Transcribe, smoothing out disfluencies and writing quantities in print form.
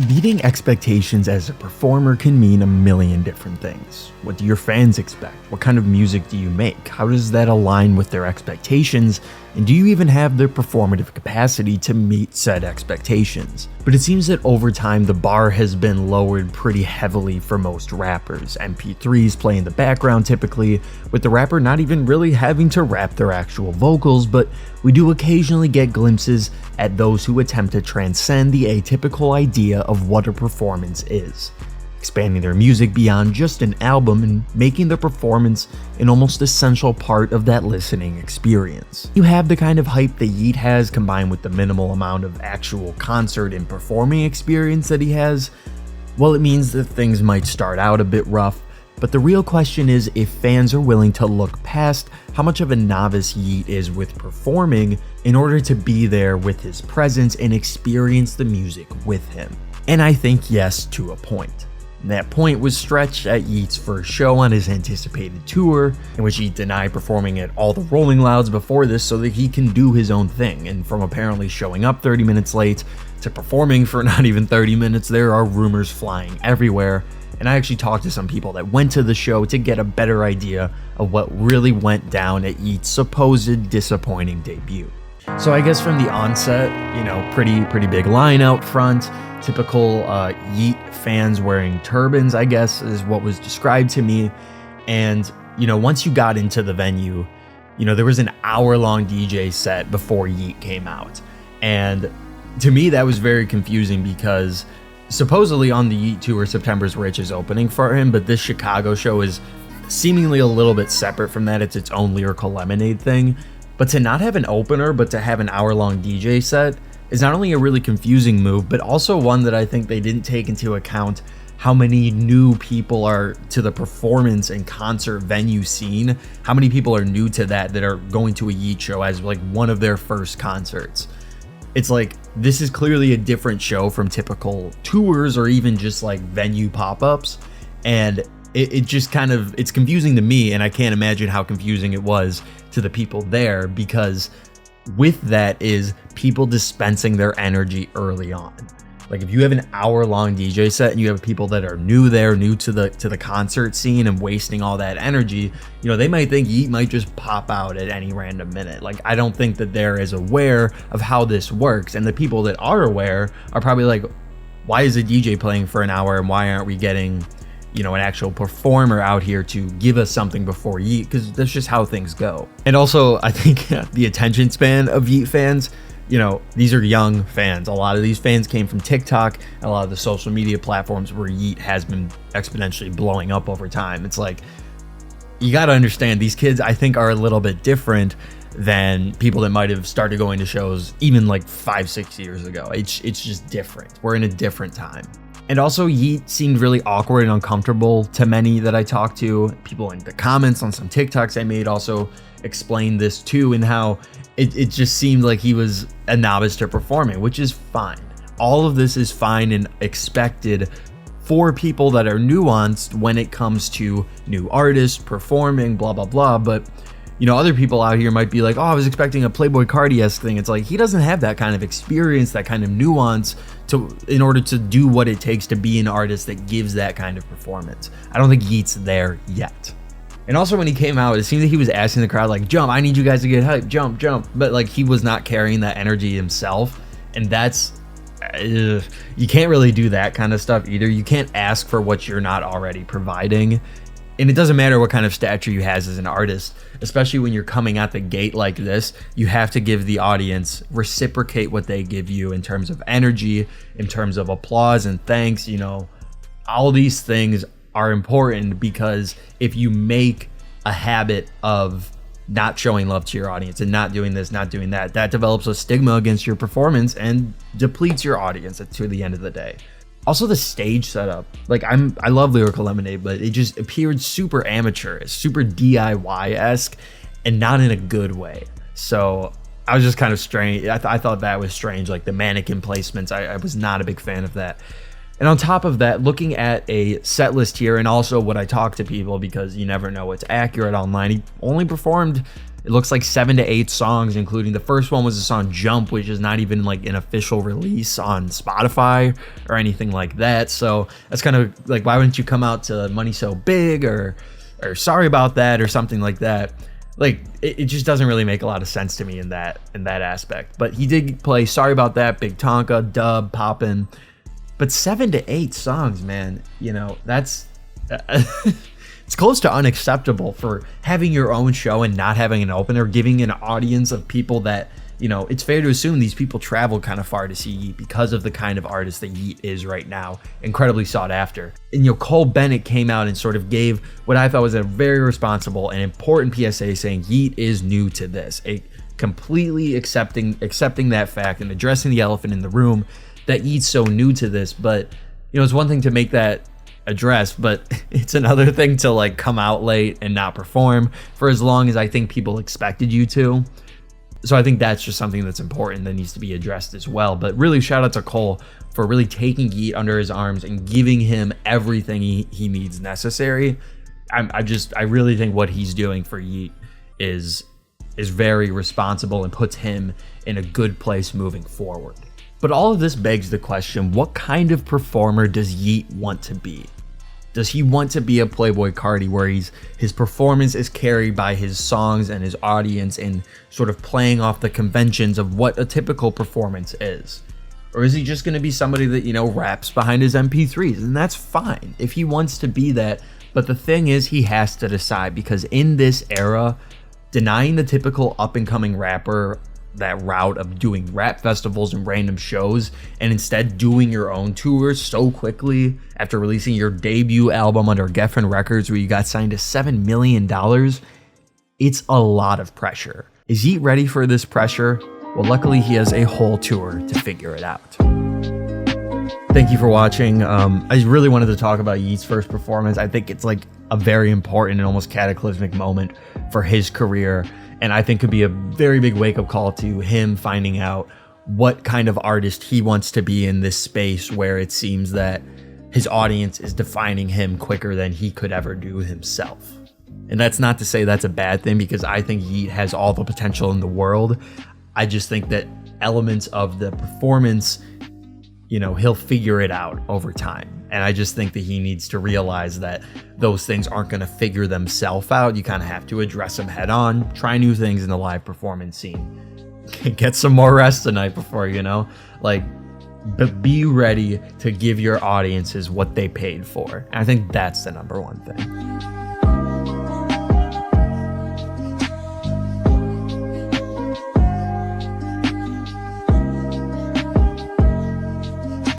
Meeting expectations as a performer can mean a million different things. What do your fans expect? What kind of music do you make? How does that align with their expectations? And do you even have the performative capacity to meet said expectations? But it seems that over time the bar has been lowered pretty heavily for most rappers. MP3s play in the background typically, with the rapper not even really having to rap their actual vocals, but we do occasionally get glimpses at those who attempt to transcend the atypical idea of what a performance is, expanding their music beyond just an album and making the performance an almost essential part of that listening experience. You have the kind of hype that Yeat has combined with the minimal amount of actual concert and performing experience that he has. Well, it means that things might start out a bit rough, but the real question is if fans are willing to look past how much of a novice Yeat is with performing in order to be there with his presence and experience the music with him. And I think yes, to a point. That point was stretched at Yeat's first show on his anticipated tour, in which he denied performing at all the Rolling Louds before this so that he can do his own thing. And from apparently showing up 30 minutes late to performing for not even 30 minutes, there are rumors flying everywhere. And I actually talked to some people that went to the show to get a better idea of what really went down at Yeat's supposed disappointing debut. So I guess from the onset, pretty big line out front, typical Yeat fans wearing turbans, I guess, is what was described to me. And, once you got into the venue, there was an hour-long DJ set before Yeat came out. And to me, that was very confusing because supposedly on the Yeat tour, September's Rich is opening for him, but this Chicago show is seemingly a little bit separate from that. It's its own Lyrical Lemonade thing. But to not have an opener, but to have an hour-long DJ set is not only a really confusing move, but also one that I think they didn't take into account how many new people are to the performance and concert venue scene. How many people are new to that are going to a Yeat show as like one of their first concerts. It's like, this is clearly a different show from typical tours or even just like venue pop-ups. And it just kind of, it's confusing to me, and I can't imagine how confusing it was to the people there, because with that is people dispensing their energy early on. Like if you have an hour-long DJ set and you have people that are new to the concert scene and wasting all that energy, they might think Yeat might just pop out at any random minute. Like I don't think that they're as aware of how this works, and the people that are aware are probably like, why is a DJ playing for an hour and why aren't we getting an actual performer out here to give us something before Yeat? Because that's just how things go. And also, I think the attention span of Yeat fans, these are young fans. A lot of these fans came from TikTok and a lot of the social media platforms where Yeat has been exponentially blowing up over time. It's like, you got to understand, these kids, I think, are a little bit different than people that might have started going to shows even like 5-6 years ago. It's just different. We're in a different time. And also, Yeat seemed really awkward and uncomfortable to many that I talked to. People in the comments on some TikToks I made also explained this too, and how it just seemed like he was a novice to performing, which is fine. All of this is fine and expected for people that are nuanced when it comes to new artists performing, blah, blah, blah. But other people out here might be like, oh, I was expecting a Playboi Carti-esque thing. It's like, he doesn't have that kind of experience, that kind of nuance in order to do what it takes to be an artist that gives that kind of performance. I don't think Yeat's there yet. And also when he came out, it seemed that he was asking the crowd like, jump, I need you guys to get hyped, jump, jump. But like, he was not carrying that energy himself. And that's, you can't really do that kind of stuff either. You can't ask for what you're not already providing. And it doesn't matter what kind of stature you have as an artist, especially when you're coming out the gate like this. You have to give the audience, reciprocate what they give you in terms of energy, in terms of applause and thanks. All these things are important, because if you make a habit of not showing love to your audience and not doing this, not doing that, that develops a stigma against your performance and depletes your audience to the end of the day. Also, the stage setup, like I love Lyrical Lemonade, but it just appeared super amateur, super DIY-esque, and not in a good way. So I was just kind of strange. I thought that was strange, like the mannequin placements. I was not a big fan of that. And on top of that, looking at a set list here, and also what I talked to people, because you never know what's accurate online, he only performed It looks like 7 to 8 songs, including the first one was the song Jump, which is not even like an official release on Spotify or anything like that. So that's kind of like, why wouldn't you come out to Money So Big or Sorry About That or something like that? Like, it just doesn't really make a lot of sense to me in that aspect. But he did play Sorry About That, Big Tonka, Dub, Poppin'. But 7 to 8 songs, man, you know, that's... It's close to unacceptable for having your own show and not having an opener, giving an audience of people that, you know, it's fair to assume these people travel kind of far to see Yeat because of the kind of artist that Yeat is right now, incredibly sought after. And, you know, Cole Bennett came out and sort of gave what I thought was a very responsible and important PSA saying Yeat is new to this, completely accepting that fact and addressing the elephant in the room that Yeat's so new to this. But, you know, it's one thing to make that address, but it's another thing to like come out late and not perform for as long as I think people expected you to. So I think that's just something that's important that needs to be addressed as well. But really, shout out to Cole for really taking Yeat under his arms and giving him everything he needs necessary. I really think what he's doing for Yeat is very responsible and puts him in a good place moving forward. But all of this begs the question, what kind of performer does Yeat want to be? Does he want to be a Playboi Carti where his performance is carried by his songs and his audience and sort of playing off the conventions of what a typical performance is? Or is he just going to be somebody that, you know, raps behind his MP3s? And that's fine if he wants to be that. But the thing is, he has to decide, because in this era, denying the typical up-and-coming rapper that route of doing rap festivals and random shows and instead doing your own tours so quickly after releasing your debut album under Geffen Records where you got signed to $7 million, it's a lot of pressure. Is Yeat ready for this pressure? Well, luckily he has a whole tour to figure it out. Thank you for watching. I really wanted to talk about Yeat's first performance. I think it's like a very important and almost cataclysmic moment for his career, and I think could be a very big wake-up call to him finding out what kind of artist he wants to be in this space where it seems that his audience is defining him quicker than he could ever do himself. And that's not to say that's a bad thing, because I think Yeat has all the potential in the world. I just think that elements of the performance, you know, he'll figure it out over time. And I just think that he needs to realize that those things aren't going to figure themselves out. You kind of have to address them head on, try new things in the live performance scene. Get some more rest tonight before, you know, like, but be ready to give your audiences what they paid for. And I think that's the number one thing.